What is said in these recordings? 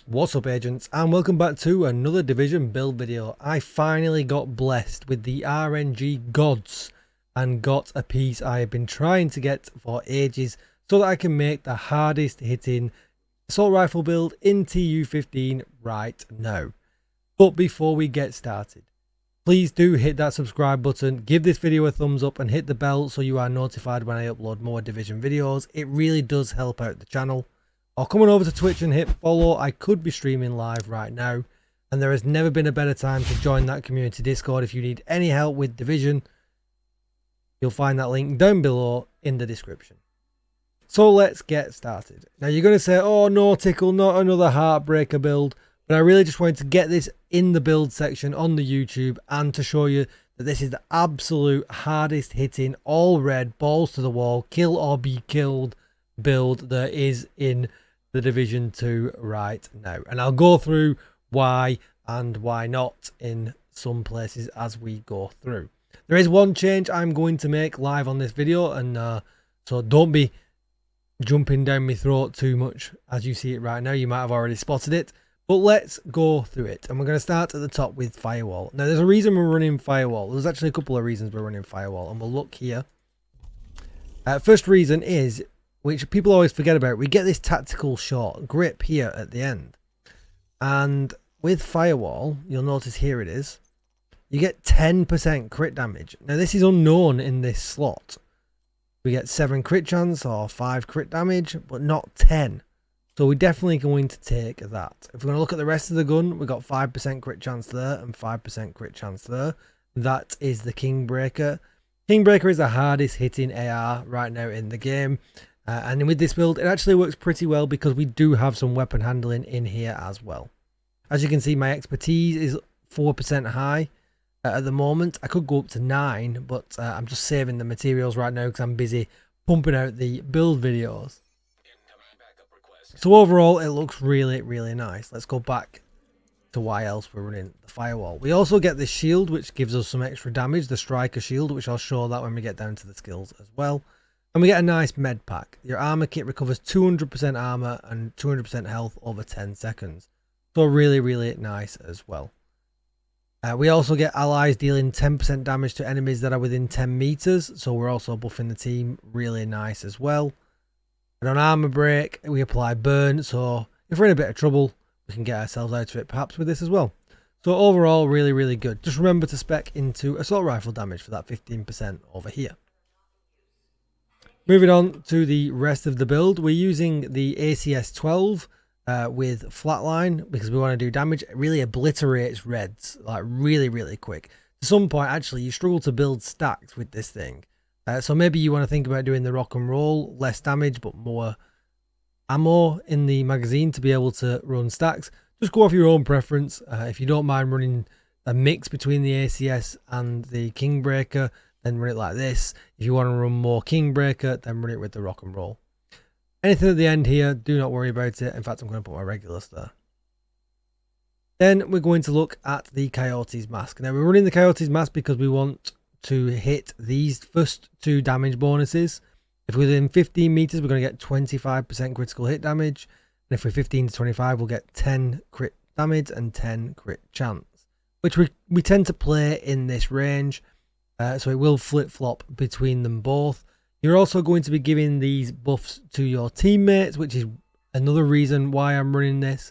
What's up, agents, and welcome back to another Division build video. I finally got blessed with the RNG gods and got a piece I have been trying to get for ages so that I can make the hardest hitting assault rifle build in TU15 right now. But before we get started, please do hit that subscribe button, give this video a thumbs up and hit the bell so you are notified when I upload more Division videos. It really does help out the channel. Or come on over to Twitch and hit follow. I could be streaming live right now, and there has never been a better time to join that community Discord. If you need any help with Division, you'll find that link down below in the description. So let's get started. Now you're going to say, oh no Tickle, not another Heartbreaker build, but I really just wanted to get this in the build section on the YouTube and to show you that this is the absolute hardest hitting, all red, balls to the wall, kill or be killed build there is in the Division 2 right now, and I'll go through why and why not in some places as we go through. There is one change I'm going to make live on this video, and so don't be jumping down my throat too much as you see it right now. You might have already spotted it, but let's go through it. And we're going to start at the top with Firewall. Now there's a reason we're running Firewall. There's actually a couple of reasons we're running Firewall, and we'll look here. First reason is, which people always forget about, we get this tactical shot grip here at the end, and with Firewall you'll notice here it is, you get 10% crit damage. Now this is unknown in this slot. We get 7 crit chance or 5 crit damage, but not 10, so we're definitely going to take that. If we're going to look at the rest of the gun, we've got 5% crit chance there and 5% crit chance there. That is the KINGBREAKER. KINGBREAKER is the hardest hitting AR right now in the game. And with this build, it actually works pretty well because we do have some weapon handling in here as well. As you can see, my expertise is 4% high at the moment. I could go up to 9, but I'm just saving the materials right now because I'm busy pumping out the build videos. So overall, it looks really, really nice. Let's go back to why else we're running the Firewall. We also get this shield, which gives us some extra damage, the Striker shield, which I'll show that when we get down to the skills as well. And we get a nice med pack. Your armor kit recovers 200% armor and 200% health over 10 seconds. So really, really nice as well. We also get allies dealing 10% damage to enemies that are within 10 meters. So we're also buffing the team. Really nice as well. And on armor break, we apply burn. So if we're in a bit of trouble, we can get ourselves out of it perhaps with this as well. So overall, really, really good. Just remember to spec into assault rifle damage for that 15% over here. Moving on to the rest of the build, we're using the ACS 12 with flatline because we want to do damage. It really obliterates reds like really, really quick. To some point, actually, you struggle to build stacks with this thing. So maybe you want to think about doing the rock and roll, less damage but more ammo in the magazine to be able to run stacks. Just go off your own preference. If you don't mind running a mix between the ACS and the KINGBREAKER, then run it like this. If you want to run more KINGBREAKER, then run it with the rock and roll. Anything at the end here, do not worry about it. In fact, I'm going to put my regulars there. Then we're going to look at the Coyote's Mask. Now we're running the Coyote's Mask because we want to hit these first 2 damage bonuses. If we're within 15 meters, we're going to get 25% critical hit damage. And if we're 15 to 25, we'll get 10 crit damage and 10 crit chance, which we tend to play in this range. So it will flip-flop between them both. You're also going to be giving these buffs to your teammates, which is another reason why I'm running this.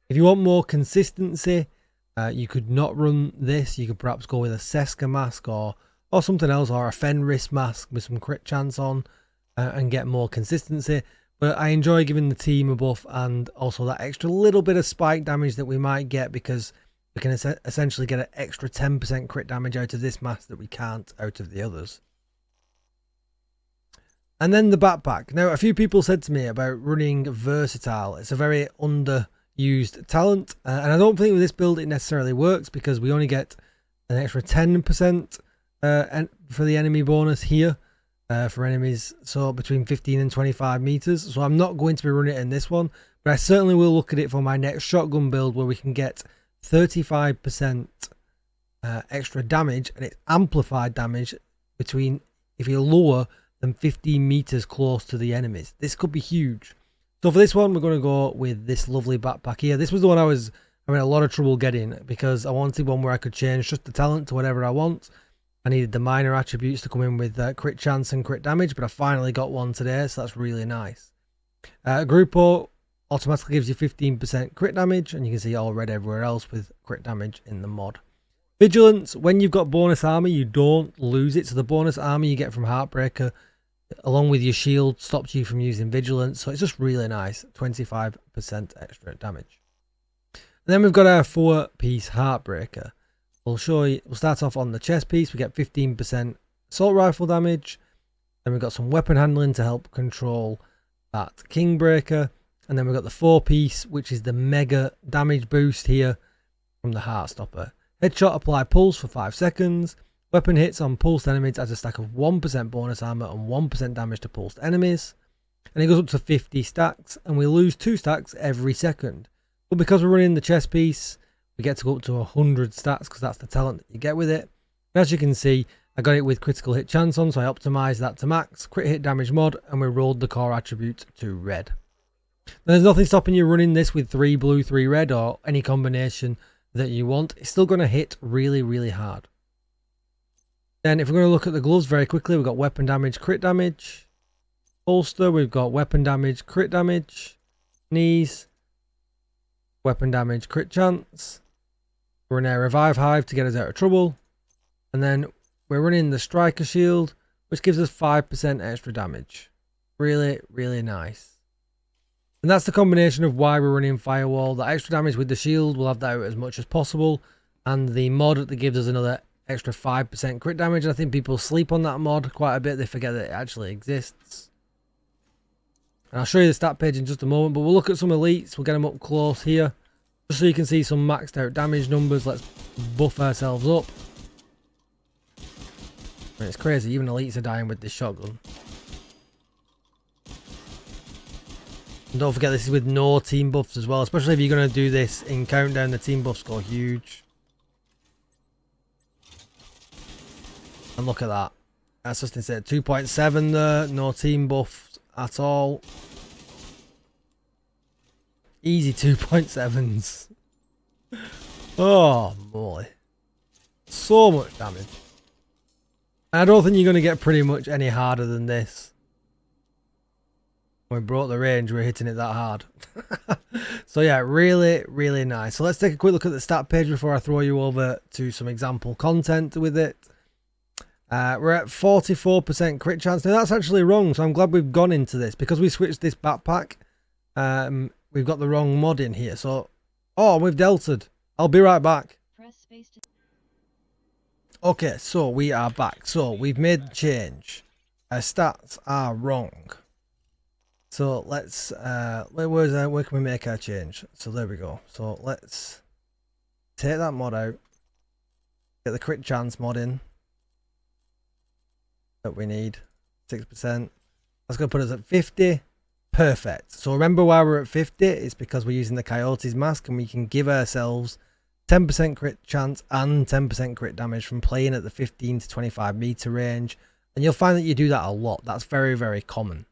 If you want more consistency, you could not run this. You could perhaps go with a Seska mask or something else, or a Fenris mask with some crit chance on and get more consistency. But I enjoy giving the team a buff and also that extra little bit of spike damage that we might get because we can essentially get an extra 10% crit damage out of this mask that we can't out of the others. And then the backpack. Now, a few people said to me about running Versatile. It's a very underused talent. And I don't think with this build it necessarily works because we only get an extra 10% for the enemy bonus here for enemies. So between 15 and 25 meters. So I'm not going to be running it in this one. But I certainly will look at it for my next shotgun build where we can get 35% extra damage, and it's amplified damage between if you're lower than 15 meters close to the enemies. This could be huge. So for this one, we're going to go with this lovely backpack here. This was the one I was having a lot of trouble getting because I wanted one where I could change just the talent to whatever I want. I needed the minor attributes to come in with crit chance and crit damage, but I finally got one today, so that's really nice. Grupo automatically gives you 15% crit damage, and you can see all red everywhere else with crit damage in the mod. Vigilance, when you've got bonus armor, you don't lose it. So the bonus armor you get from Heartbreaker, along with your shield, stops you from using Vigilance. So it's just really nice, 25% extra damage. And then we've got our 4-piece Heartbreaker. We'll start off on the chest piece. We get 15% assault rifle damage. Then we've got some weapon handling to help control that KINGBREAKER. And then we've got the 4-piece, which is the mega damage boost here from the Heartstopper. Headshot, apply pulse for 5 seconds. Weapon hits on pulsed enemies adds a stack of 1% bonus armor and 1% damage to pulsed enemies. And it goes up to 50 stacks, and we lose 2 stacks every second. But because we're running the chest piece, we get to go up to 100 stats because that's the talent that you get with it. And as you can see, I got it with critical hit chance on, so I optimized that to max, crit hit damage mod, and we rolled the core attribute to red. Now, there's nothing stopping you running this with 3 blue, 3 red, or any combination that you want. It's still going to hit really, really hard. Then if we're going to look at the gloves very quickly, we've got weapon damage, crit damage. Holster, we've got weapon damage, crit damage. Knees, weapon damage, crit chance. We're in a revive hive to get us out of trouble. And then we're running the striker shield, which gives us 5% extra damage. Really, really nice. And that's the combination of why we're running firewall. The extra damage with the shield, we'll have that out as much as possible. And the mod that gives us another extra 5% crit damage. I think people sleep on that mod quite a bit. They forget that it actually exists. And I'll show you the stat page in just a moment, but we'll look at some elites. We'll get them up close here, just so you can see some maxed out damage numbers. Let's buff ourselves up. And it's crazy, even elites are dying with this shotgun. And don't forget, this is with no team buffs as well, especially if you're going to do this in countdown. The team buffs go huge. And look at that. That's just insane. 2.7 there. No team buffs at all. Easy 2.7s. Oh, boy. So much damage. I don't think you're going to get pretty much any harder than this. When we brought the range, we're hitting it that hard. So yeah, really, really nice. So let's take a quick look at the stat page before I throw you over to some example content with it. We're at 44% crit chance. Now that's actually wrong, so I'm glad we've gone into this because we switched this backpack. We've got the wrong mod in here. So, oh, we've delted. I'll be right back. Okay, so we are back. So we've made the change. Our stats are wrong. So let's where can we make our change? So there we go. So let's take that mod out. Get the crit chance mod in. That we need 6%. That's going to put us at 50. Perfect. So remember why we're at 50? It's because we're using the Coyote's mask and we can give ourselves 10% crit chance and 10% crit damage from playing at the 15 to 25 meter range. And you'll find that you do that a lot. That's very, very common.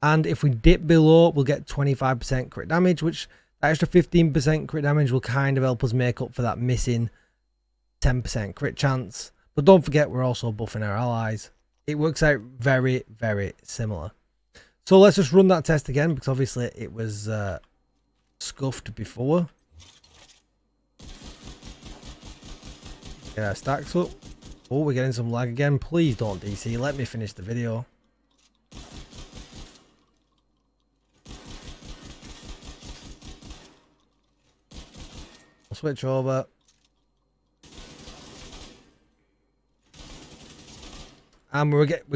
And if we dip below, we'll get 25% crit damage, which that extra 15% crit damage will kind of help us make up for that missing 10% crit chance. But don't forget, we're also buffing our allies. It works out very, very similar. So let's just run that test again, because obviously it was scuffed before. Get our stacks up. Oh, we're getting some lag again. Please don't DC. Let me finish the video. I'll switch over. And we get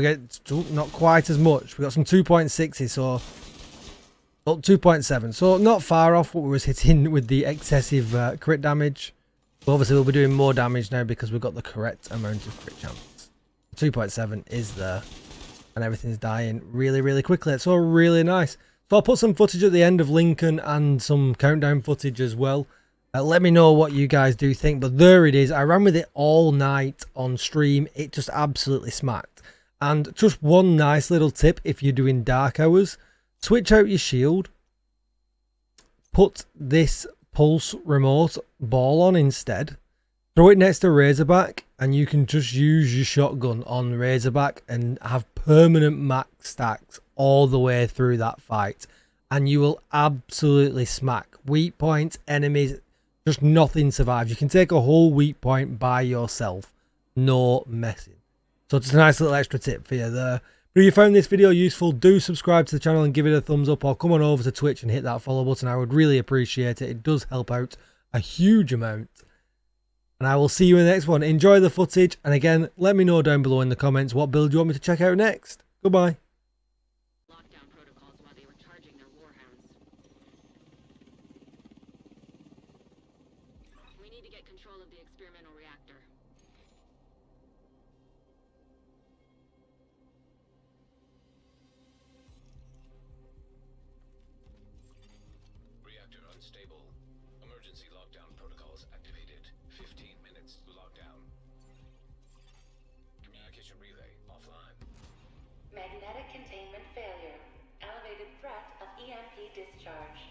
not quite as much. We got some 2.6s, so well, 2.7. So not far off what we was hitting with the excessive crit damage. But obviously we'll be doing more damage now because we've got the correct amount of crit chance. 2.7 is there, and everything's dying really, really quickly. It's all really nice. So I'll put some footage at the end of Lincoln and some countdown footage as well. Let me know what you guys do think. But there it is. I ran with it all night on stream. It just absolutely smacked. And just one nice little tip if you're doing dark hours. switch out your shield, put this pulse remote ball on instead, throw it next to Razorback, and you can just use your shotgun on Razorback and have permanent max stacks all the way through that fight, and you will absolutely smack weak points, enemies. Just nothing survives. You can take a whole weak point by yourself, no messing. So it's a nice little extra tip for you there. But if you found this video useful, do subscribe to the channel and give it a thumbs up, or come on over to Twitch and hit that follow button. I would really appreciate it. It does help out a huge amount. And I will see you in the next one. Enjoy the footage, and again, let me know down below in the comments what build you want me to check out next. Goodbye. Lockdown protocols while they were charging their warhounds. We need to get control of the experimental reactor. Reactor unstable. Emergency lockdown protocols activated. 15 minutes lockdown. Communication relay offline. Magnetic containment failure. Elevated threat of EMP discharge.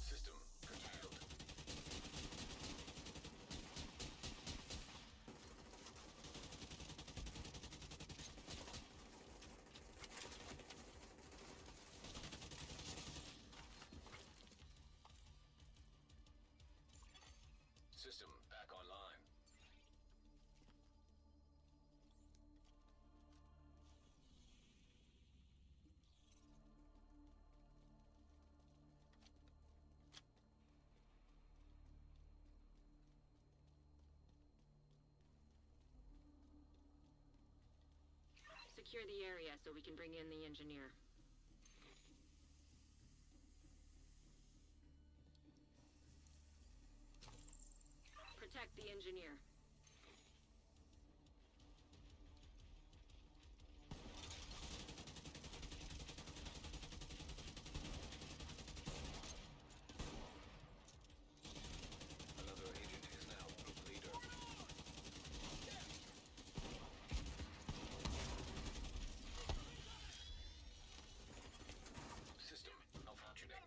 System curtailed. System back online. Secure the area so we can bring in the engineer. Protect the engineer. Another agent is now group leader. System malfunctioning.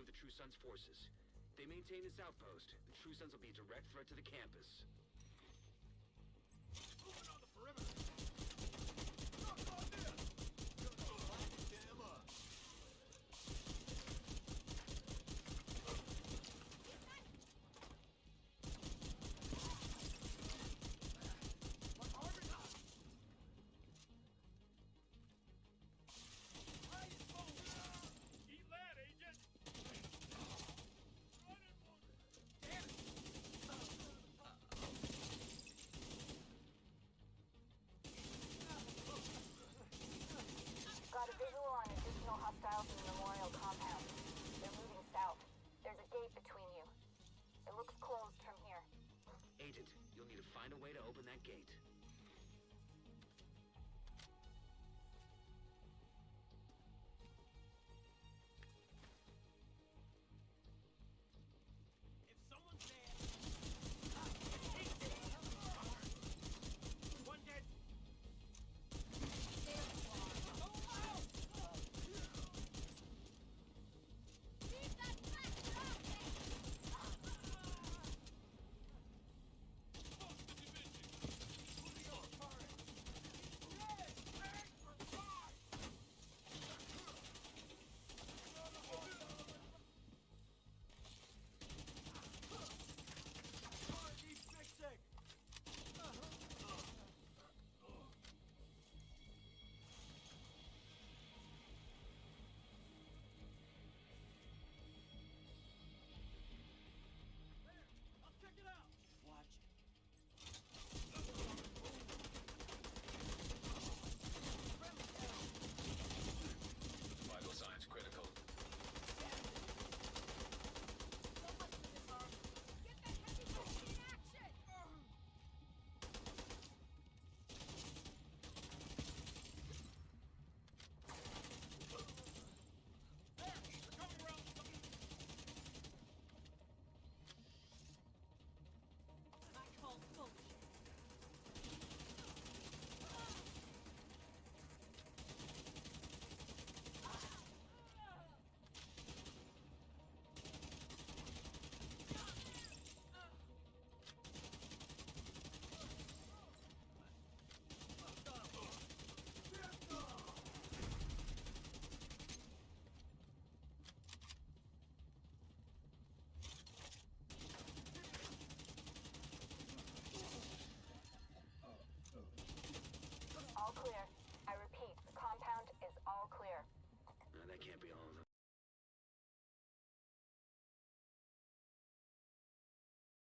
remove the True Sons' forces. If they maintain this outpost, the True Sons will be a direct threat to the campus. Moving on the perimeter. Knock on this. Light them up. Keep that, Agent. Damn it. Got a visual on additional hostiles in the memorial compound. They're moving south. There's a gate between you. It looks closed from here. Agent, you'll need to find a way to open that gate.